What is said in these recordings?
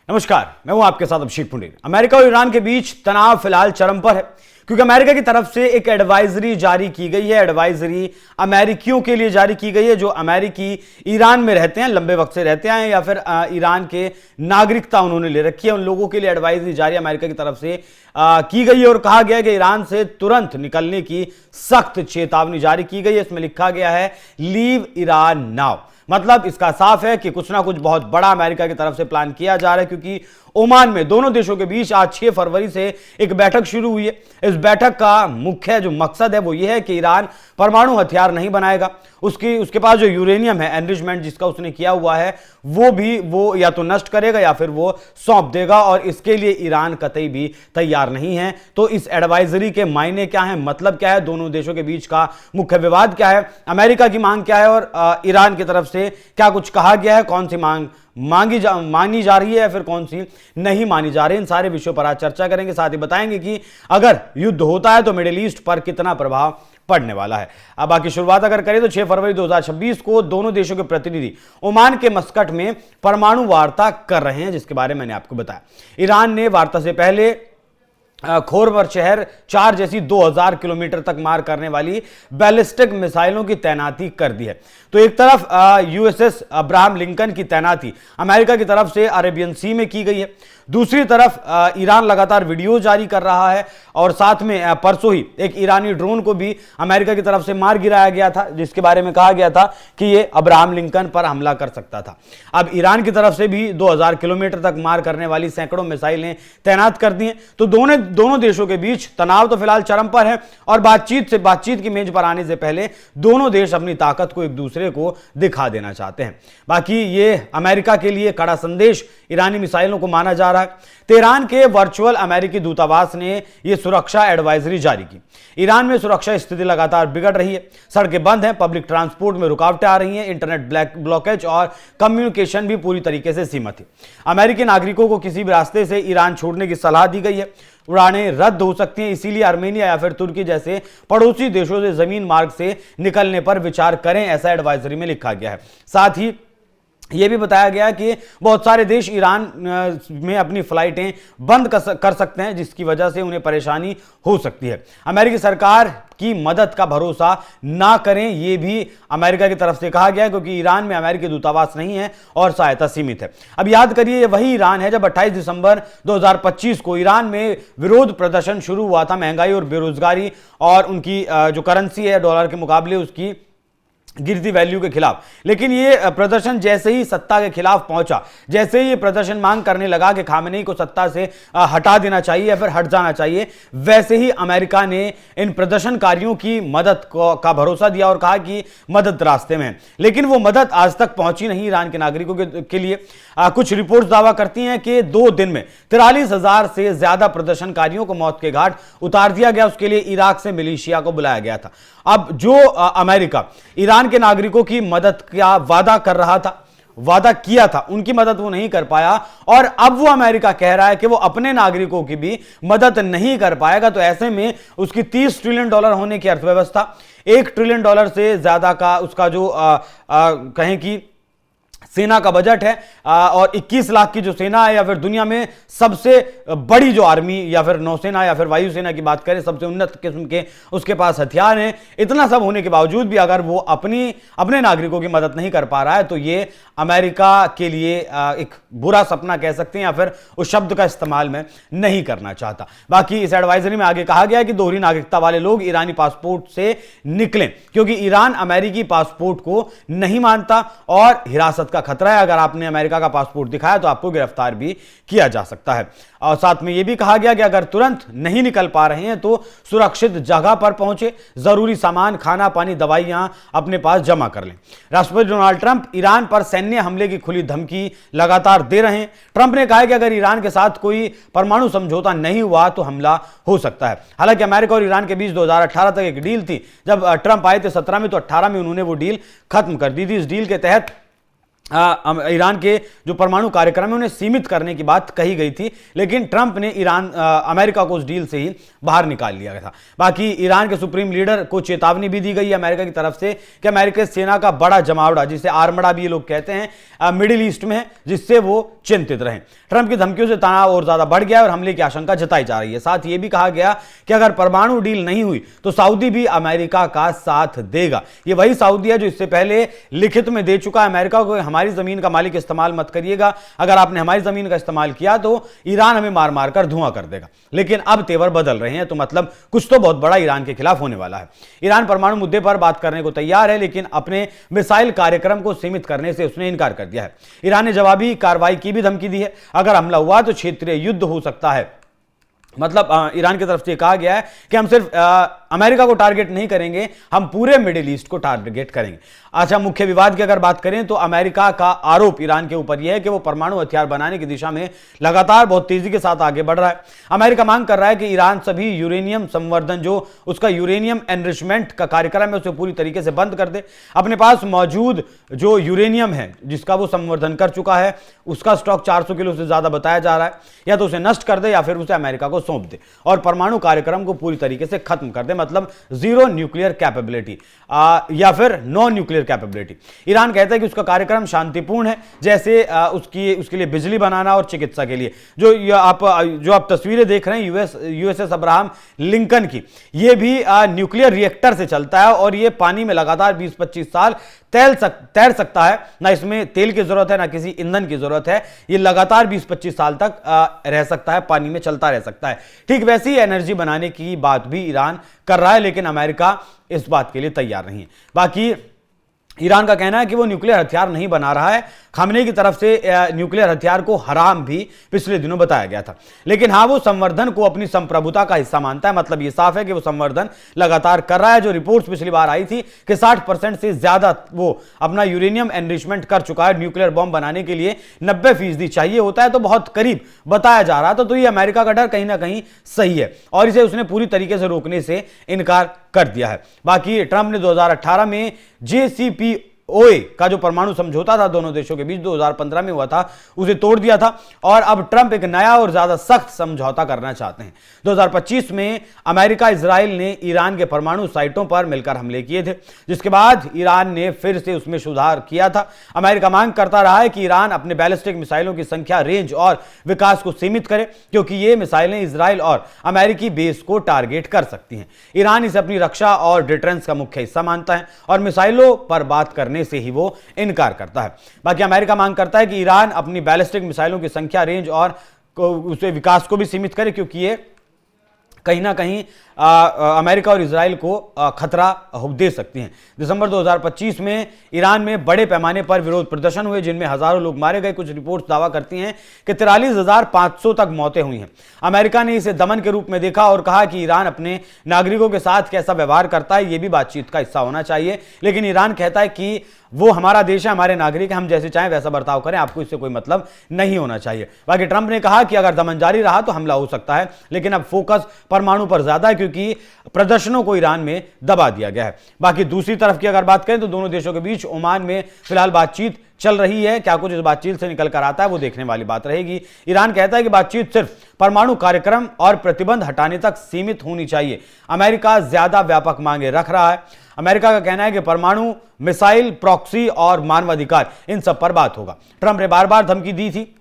नमस्कार, मैं हूं आपके साथ अभिषेक पुंडेर। अमेरिका और ईरान के बीच तनाव फिलहाल चरम पर है क्योंकि अमेरिका की तरफ से एक एडवाइजरी जारी की गई है। एडवाइजरी अमेरिकियों के लिए जारी की गई है जो अमेरिकी ईरान में रहते हैं, लंबे वक्त से रहते हैं या फिर ईरान के नागरिकता उन्होंने ले रखी है। उन लोगों के लिए एडवाइजरी जारी अमेरिका की तरफ से की गई है और कहा गया है कि ईरान से तुरंत निकलने की सख्त चेतावनी जारी की गई है। इसमें लिखा गया है लीव ईरान नाउ। मतलब इसका साफ है कि कुछ ना कुछ बहुत बड़ा अमेरिका की तरफ से प्लान किया जा रहा है क्योंकि ओमान में दोनों देशों के बीच आज 6 फरवरी से एक बैठक शुरू हुई है। इस बैठक का मुख्य जो मकसद है वो ये है कि ईरान परमाणु हथियार नहीं बनाएगा। उसके पास जो यूरेनियम है एनरिचमेंट जिसका उसने किया हुआ है वो या तो नष्ट करेगा या फिर वो सौंप देगा और इसके लिए ईरान कतई भी तैयार नहीं है। तो इस एडवाइजरी के मायने क्या है, मतलब क्या है, दोनों देशों के बीच का मुख्य विवाद क्या है, अमेरिका की मांग क्या है और ईरान की तरफ से क्या कुछ कहा गया है, कौन सी मांग मानी जा रही है या फिर कौन सी नहीं मानी जा रही है, इन सारे विषयों पर आज चर्चा करेंगे। साथ ही बताएंगे कि अगर युद्ध होता है तो मिडिल ईस्ट पर कितना प्रभाव पड़ने वाला है। अब बाकी शुरुआत अगर करें तो 6 फरवरी 2026 को दोनों देशों के प्रतिनिधि ओमान के मस्कट में परमाणु वार्ता कर रहे हैं, जिसके बारे में मैंने आपको बताया। ईरान ने वार्ता से पहले खोरवर शहर 4 जैसी 2000 किलोमीटर तक मार करने वाली बैलिस्टिक मिसाइलों की तैनाती कर दी है। तो एक तरफ यूएसएस अब्राहम लिंकन की तैनाती अमेरिका की तरफ से अरेबियन सी में की गई है, दूसरी तरफ ईरान लगातार वीडियो जारी कर रहा है और साथ में परसों ही एक ईरानी ड्रोन को भी अमेरिका की तरफ से मार गिराया गया था जिसके बारे में कहा गया था कि यह अब्राहम लिंकन पर हमला कर सकता था। अब ईरान की तरफ से भी 2000 किलोमीटर तक मार करने वाली सैकड़ों मिसाइलें तैनात कर दी हैं। तो दोनों देशों के बीच तनाव तो फिलहाल चरम पर है और बातचीत की मेज पर आने से पहले दोनों देश अपनी ताकत को एक दूसरे को दिखा देना चाहते हैं। बाकी ये अमेरिका के लिए कड़ा संदेश ईरानी मिसाइलों को माना जा रहा है। तेहरान के वर्चुअल अमेरिकी दूतावास ने यह सुरक्षा एडवाइजरी जारी की। ईरान में सुरक्षा स्थिति लगातार बिगड़ रही है, सड़कें बंद हैं, पब्लिक ट्रांसपोर्ट में रुकावटें आ रही हैं, इंटरनेट ब्लॉकेज और कम्युनिकेशन भी पूरी तरीके से सीमित है। अमेरिकी नागरिकों को किसी भी रास्ते से ईरान छोड़ने की सलाह दी गई है। उड़ानें रद्द हो सकती हैं, इसीलिए आर्मेनिया या फिर तुर्की जैसे पड़ोसी देशों से जमीन मार्ग से निकलने पर विचार करें, ऐसा एडवाइजरी में लिखा गया है। साथ ही यह भी बताया गया कि बहुत सारे देश ईरान में अपनी फ्लाइटें बंद कर सकते हैं जिसकी वजह से उन्हें परेशानी हो सकती है। अमेरिकी सरकार की मदद का भरोसा ना करें, यह भी अमेरिका की तरफ से कहा गया है क्योंकि ईरान में अमेरिकी दूतावास नहीं है और सहायता सीमित है। अब याद करिए, यह वही ईरान है जब 28 दिसंबर 2025 को ईरान में विरोध प्रदर्शन शुरू हुआ था महंगाई और बेरोजगारी और उनकी जो करेंसी है डॉलर के मुकाबले उसकी गिरती वैल्यू के खिलाफ। लेकिन ये प्रदर्शन जैसे ही सत्ता के खिलाफ पहुंचा, जैसे ही ये प्रदर्शन मांग करने लगा कि खामेनेई को सत्ता से हटा देना चाहिए या फिर हट जाना चाहिए, वैसे ही अमेरिका ने इन प्रदर्शनकारियों की मदद का भरोसा दिया और कहा कि मदद रास्ते में है। लेकिन वो मदद आज तक पहुंची नहीं ईरान के नागरिकों के लिए। कुछ रिपोर्ट्स दावा करती हैं कि 2 दिन में 43,000 से ज्यादा प्रदर्शनकारियों को मौत के घाट उतार दिया गया। उसके लिए इराक से मिलिशिया को बुलाया गया था। अब जो अमेरिका ईरान के नागरिकों की मदद का वादा किया था, उनकी मदद वो नहीं कर पाया और अब वो अमेरिका कह रहा है कि वो अपने नागरिकों की भी मदद नहीं कर पाएगा। तो ऐसे में उसकी $30 ट्रिलियन होने की अर्थव्यवस्था, $1 ट्रिलियन से ज्यादा का उसका जो कहें कि सेना का बजट है और 21 लाख की जो सेना है या फिर दुनिया में सबसे बड़ी जो आर्मी या फिर नौसेना या फिर वायुसेना की बात करें, सबसे उन्नत किस्म के उसके पास हथियार हैं, इतना सब होने के बावजूद भी अगर वो अपने नागरिकों की मदद नहीं कर पा रहा है तो ये अमेरिका के लिए एक बुरा सपना कह सकते हैं या फिर उस शब्द का इस्तेमाल मैं नहीं करना चाहता। बाकी इस एडवाइजरी में आगे कहा गया है कि दोहरी नागरिकता वाले लोग ईरानी पासपोर्ट से निकलें क्योंकि ईरान अमेरिकी पासपोर्ट को नहीं मानता और हिरासत का खतरा है। अगर आपने अमेरिका का पासपोर्ट दिखाया तो आपको गिरफ्तार भी किया जा सकता है। और साथ में यह भी कहा गया कि अगर तुरंत नहीं निकल पा रहे हैं तो सुरक्षित जगह पर पहुंचे, जरूरी सामान, खाना पानी, दवाइयां अपने पास जमा कर लें। राष्ट्रपति डोनाल्ड ट्रंप ईरान पर सैन्य हमले की खुली धमकी लगातार दे रहे हैं। ट्रंप ने कहा है कि अगर ईरान के साथ कोई परमाणु समझौता नहीं हुआ तो हमला हो सकता है। हालांकि अमेरिका और ईरान के बीच 2018 तक एक डील थी। जब ट्रंप आए थे 17 में तो 18 में उन्होंने वो डील खत्म कर दी थी। इस डील के तहत ईरान के जो परमाणु कार्यक्रम है उन्हें सीमित करने की बात कही गई थी, लेकिन ट्रंप ने अमेरिका को उस डील से ही बाहर निकाल लिया गया था। बाकी ईरान के सुप्रीम लीडर को चेतावनी भी दी गई है अमेरिका की तरफ से कि अमेरिका सेना का बड़ा जमावड़ा, जिसे आर्मड़ा भी ये लोग कहते हैं, मिडिल ईस्ट में है, जिससे वो चिंतित रहें। ट्रंप की धमकियों से तनाव और ज्यादा बढ़ गया और हमले की आशंका जताई जा रही है। साथ ये भी कहा गया कि अगर परमाणु डील नहीं हुई तो सऊदी भी अमेरिका का साथ देगा। ये वही सऊदी है जो इससे पहले लिखित में दे चुका है अमेरिका को, हमारी जमीन का मालिक इस्तेमाल मत करिएगा, अगर आपने हमारी जमीन का इस्तेमाल किया तो ईरान हमें मार मार कर धुआं कर देगा। लेकिन अब तेवर बदल रहे हैं, तो मतलब कुछ तो बहुत बड़ा ईरान के खिलाफ होने वाला है। ईरान परमाणु मुद्दे पर बात करने को तैयार है, लेकिन अपने मिसाइल कार्यक्रम को सीमित करने से उसने इनकार कर दिया है। ईरान ने जवाबी कार्रवाई की भी धमकी दी है, अगर हमला हुआ तो क्षेत्रीय युद्ध हो सकता है। मतलब ईरान की तरफ से कहा गया है कि हम सिर्फ अमेरिका को टारगेट नहीं करेंगे, हम पूरे मिडिल ईस्ट को टारगेट करेंगे। अच्छा, मुख्य विवाद की अगर बात करें तो अमेरिका का आरोप ईरान के ऊपर यह है कि वो परमाणु हथियार बनाने की दिशा में लगातार बहुत तेजी के साथ आगे बढ़ रहा है। अमेरिका मांग कर रहा है कि ईरान सभी यूरेनियम संवर्धन, जो उसका यूरेनियम एनरिचमेंट का कार्यक्रम है, उसे पूरी तरीके से बंद कर दे। अपने पास मौजूद जो यूरेनियम है जिसका वो संवर्धन कर चुका है, उसका स्टॉक 400 किलो से ज्यादा बताया जा रहा है, या तो उसे नष्ट कर दे या फिर उसे अमेरिका को सौंप दे और परमाणु कार्यक्रम को पूरी तरीके से खत्म कर दे, मतलब जीरो न्यूक्लियर कैपेबिलिटी या फिर नो न्यूक्लियर कैपेबिलिटी। ईरान कहता है कि उसका कार्यक्रम शांतिपूर्ण है, जैसे उसके लिए बिजली बनाना और चिकित्सा के लिए। जो आप तस्वीरें देख रहे हैं यूएसएस अब्राहम लिंकन की, ये भी न्यूक्लियर रिएक्टर से चलता है और ये पानी में लगातार 20-25 साल तैर सकता है। ना इसमें तेल की जरूरत है ना किसी ईंधन की जरूरत है, ये लगातार 20-25 साल तक रह सकता है, पानी में चलता रह सकता है। ठीक वैसी एनर्जी बनाने की बात भी ईरान कर रहा है, लेकिन अमेरिका इस बात के लिए तैयार नहीं है। बाकी ईरान का कहना है कि वो न्यूक्लियर हथियार नहीं बना रहा है। खामनेई की तरफ से न्यूक्लियर हथियार को हराम भी पिछले दिनों बताया गया था, लेकिन हाँ, वो संवर्धन को अपनी संप्रभुता का हिस्सा मानता है। मतलब ये साफ है कि वो संवर्धन लगातार कर रहा है। जो रिपोर्ट्स पिछली बार आई थी कि 60% से ज्यादा वो अपना यूरेनियम एनरिचमेंट कर चुका है। न्यूक्लियर बॉम्ब बनाने के लिए 90% चाहिए होता है, तो बहुत करीब बताया जा रहा था। तो ये अमेरिका का डर कहीं ना कहीं सही है और इसे उसने पूरी तरीके से रोकने से इनकार कर दिया है। बाकी ट्रंप ने 2018 में JCPOA का जो परमाणु समझौता था दोनों देशों के बीच 2015 में हुआ था, उसे तोड़ दिया था और अब ट्रंप एक नया और ज्यादा सख्त समझौता करना चाहते हैं। 2025 में अमेरिका इजराइल ने ईरान के परमाणु साइटों पर मिलकर हमले किए थे, जिसके बाद ईरान ने फिर से उसमें सुधार किया था। अमेरिका मांग करता रहा है कि ईरान अपने बैलिस्टिक मिसाइलों की संख्या, रेंज और विकास को सीमित करे, क्योंकि ये मिसाइलें इजराइल और अमेरिकी बेस को टारगेट कर सकती हैं। ईरान इसे अपनी रक्षा और डिफेंस का मुख्य हिस्सा मानता है और मिसाइलों पर बात करने से ही वो इनकार करता है। बाकी अमेरिका मांग करता है कि ईरान अपनी बैलिस्टिक मिसाइलों की संख्या, रेंज और उसे विकास को भी सीमित करे, क्योंकि ये कहीं ना कहीं अमेरिका और इजराइल को खतरा दे सकती हैं। दिसंबर 2025 में ईरान में बड़े पैमाने पर विरोध प्रदर्शन हुए, जिनमें हजारों लोग मारे गए। कुछ रिपोर्ट्स दावा करती हैं कि 43,500 तक मौतें हुई हैं। अमेरिका ने इसे दमन के रूप में देखा और कहा कि ईरान अपने नागरिकों के साथ कैसा व्यवहार करता है ये भी बातचीत का हिस्सा होना चाहिए, लेकिन ईरान कहता है कि वो हमारा देश है, हमारे नागरिक हैं, हम जैसे चाहें वैसा बर्ताव करें, आपको इससे कोई मतलब नहीं होना चाहिए। बाकी ट्रंप ने कहा कि अगर दमन जारी रहा तो हमला हो सकता है, लेकिन अब फोकस परमाणु पर ज्यादा है, क्योंकि प्रदर्शनों को ईरान में दबा दिया गया है। बाकी दूसरी तरफ की अगर बात करें तो दोनों देशों के बीच ओमान में फिलहाल बातचीत चल रही है। क्या कुछ इस बातचीत से निकल कर आता है वो देखने वाली बात रहेगी। ईरान कहता है कि बातचीत सिर्फ परमाणु कार्यक्रम और प्रतिबंध हटाने तक सीमित होनी चाहिए। अमेरिका ज्यादा व्यापक मांगे रख रहा है। अमेरिका का कहना है कि परमाणु, मिसाइल, प्रॉक्सी और मानवाधिकार, इन सब पर बात होगा। ट्रंप ने बार बार धमकी दी थी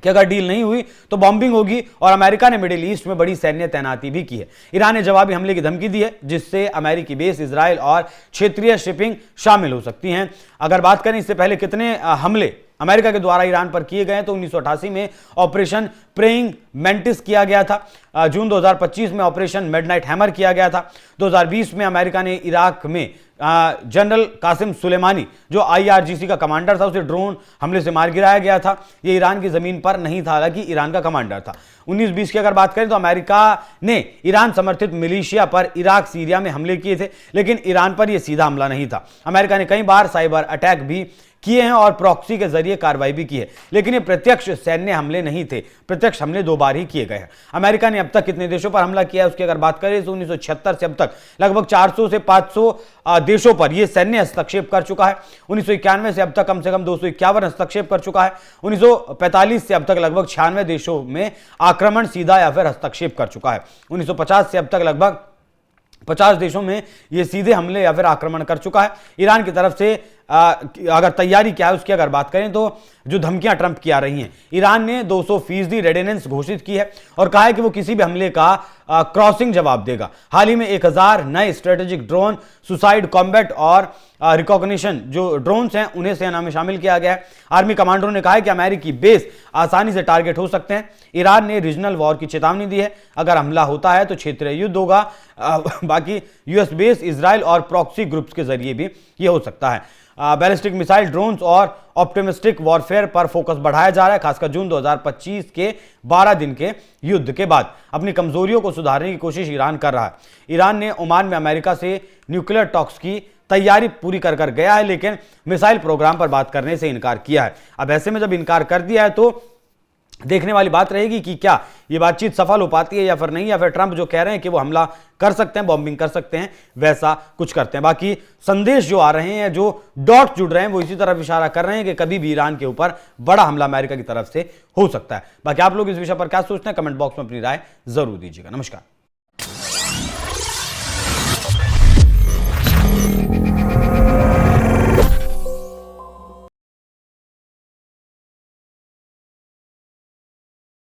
कि अगर डील नहीं हुई तो बॉम्बिंग होगी और अमेरिका ने मिडिल ईस्ट में बड़ी सैन्य तैनाती भी की है। ईरान ने जवाबी हमले की धमकी दी है, जिससे अमेरिकी बेस, इजराइल और क्षेत्रीय शिपिंग शामिल हो सकती हैं। अगर बात करें इससे पहले कितने हमले अमेरिका के द्वारा ईरान पर किए गए, तो 1988 में ऑपरेशन प्रेइंग मेंटिस किया गया था। जून 2025 में ऑपरेशन मिडनाइट हैमर किया गया था। 2020 में अमेरिका ने इराक में जनरल कासिम सुलेमानी, जो IRGC का कमांडर था, उसे ड्रोन हमले से मार गिराया गया था। यह ईरान की जमीन पर नहीं था, हालांकि ईरान का कमांडर था। 19-20 की अगर बात करें तो अमेरिका ने ईरान समर्थित मिलिशिया पर इराक, सीरिया में हमले किए थे, लेकिन ईरान पर यह सीधा हमला नहीं था। अमेरिका ने कई बार साइबर अटैक भी किए हैं और प्रॉक्सी के जरिए कार्रवाई भी की है, लेकिन ये प्रत्यक्ष सैन्य हमले नहीं थे। प्रत्यक्ष हमले 2 बार ही किए गए हैं। अमेरिका ने अब तक कितने देशों पर हमला किया है उसकी अगर बात करें तो 1976 से अब तक लगभग 400 से 500 देशों पर यह सैन्य हस्तक्षेप कर चुका है। 1991 से अब तक कम से कम 251 हस्तक्षेप कर चुका है। 1945 से अब तक लगभग 96 देशों में आक्रमण सीधा या फिर हस्तक्षेप कर चुका है। 1950 से अब तक लगभग 50 देशों में यह सीधे हमले या फिर आक्रमण कर चुका है। ईरान की तरफ से अगर तैयारी क्या है उसकी अगर बात करें तो जो धमकियां ट्रंप की आ रही हैं, ईरान ने 200% रेडिनेंस घोषित की है और कहा है कि वो किसी भी हमले का क्रॉसिंग जवाब देगा। हाल ही में 1000 नए स्ट्रेटेजिक ड्रोन, सुसाइड कॉम्बैट और रिकॉग्निशन जो ड्रोन्स हैं उन्हें सेना में शामिल किया गया है। आर्मी कमांडरों ने कहा है कि अमेरिकी बेस आसानी से टारगेट हो सकते हैं। ईरान ने रीजनल वॉर की चेतावनी दी है, अगर हमला होता है तो क्षेत्रीय युद्ध होगा। बाकी यूएस बेस, इजराइल और प्रॉक्सी ग्रुप्स के जरिए भी यह हो सकता है। बैलिस्टिक मिसाइल, ड्रोन्स और ऑप्टिमिस्टिक वॉरफेयर पर फोकस बढ़ाया जा रहा है, खासकर जून 2025 के 12 दिन के युद्ध के बाद। अपनी कमजोरियों को सुधारने की कोशिश ईरान कर रहा है। ईरान ने ओमान में अमेरिका से न्यूक्लियर टॉक्स की तैयारी पूरी कर गया है, लेकिन मिसाइल प्रोग्राम पर बात करने से इनकार किया है। अब ऐसे में जब इनकार कर दिया है तो देखने वाली बात रहेगी कि क्या ये बातचीत सफल हो पाती है या फिर नहीं, या फिर ट्रंप जो कह रहे हैं कि वो हमला कर सकते हैं, बॉम्बिंग कर सकते हैं, वैसा कुछ करते हैं। बाकी संदेश जो आ रहे हैं, जो डॉट जुड़ रहे हैं, वो इसी तरफ इशारा कर रहे हैं कि कभी भी ईरान के ऊपर बड़ा हमला अमेरिका की तरफ से हो सकता है। बाकी आप लोग इस विषय पर क्या सोचते हैं, कमेंट बॉक्स में अपनी राय जरूर दीजिएगा। नमस्कार।